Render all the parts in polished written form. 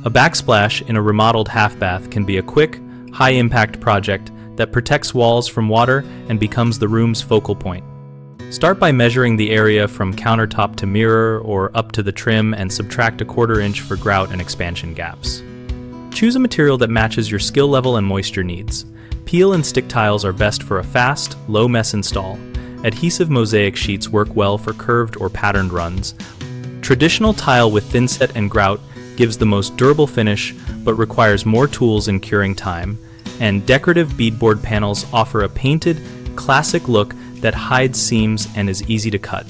A backsplash in a remodeled half bath can be a quick, high-impact project that protects walls from water and becomes the room's focal point. Start by measuring the area from countertop to mirror or up to the trim and subtract a 1/4 inch for grout and expansion gaps. Choose a material that matches your skill level and moisture needs. Peel and stick tiles are best for a fast, low-mess install. Adhesive mosaic sheets work well for curved or patterned runs. Traditional tile with thinset and grout gives the most durable finish but requires more tools in curing time. And decorative beadboard panels offer a painted, classic look that hides seams and is easy to cut.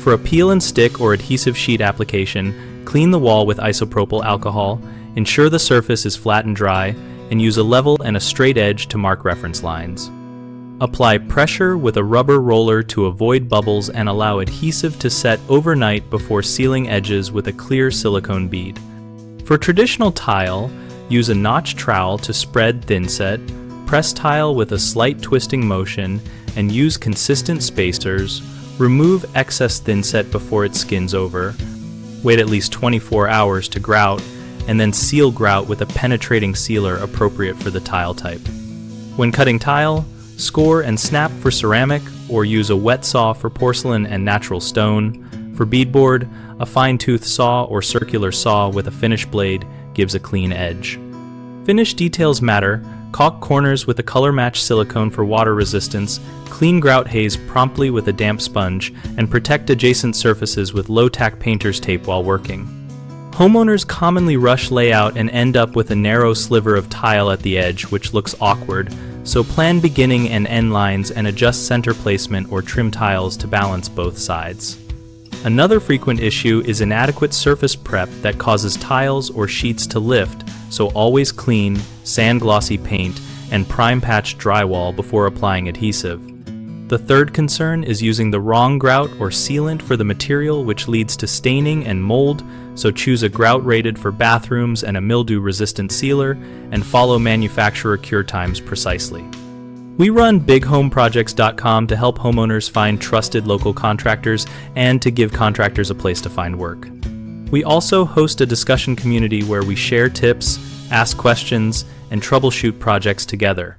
For a peel and stick or adhesive sheet application, clean the wall with isopropyl alcohol, ensure the surface is flat and dry, and use a level and a straight edge to mark reference lines. Apply pressure with a rubber roller to avoid bubbles and allow adhesive to set overnight before sealing edges with a clear silicone bead. For traditional tile, use a notch trowel to spread thinset, press tile with a slight twisting motion, and use consistent spacers. Remove excess thinset before it skins over. Wait at least 24 hours to grout, and then seal grout with a penetrating sealer appropriate for the tile type. When cutting tile, score and snap for ceramic, or use a wet saw for porcelain and natural stone. For beadboard, a fine-tooth saw or circular saw with a finish blade gives a clean edge. Finish details matter. Caulk corners with a color-matched silicone for water resistance, clean grout haze promptly with a damp sponge, and protect adjacent surfaces with low-tack painter's tape while working. Homeowners commonly rush layout and end up with a narrow sliver of tile at the edge, which looks awkward, so plan beginning and end lines and adjust center placement or trim tiles to balance both sides. Another frequent issue is inadequate surface prep that causes tiles or sheets to lift, so always clean, sand-glossy paint, and prime-patch drywall before applying adhesive. The third concern is using the wrong grout or sealant for the material, which leads to staining and mold, so choose a grout rated for bathrooms and a mildew-resistant sealer, and follow manufacturer cure times precisely. We run BigHomeProjects.com to help homeowners find trusted local contractors and to give contractors a place to find work. We also host a discussion community where we share tips, ask questions, and troubleshoot projects together.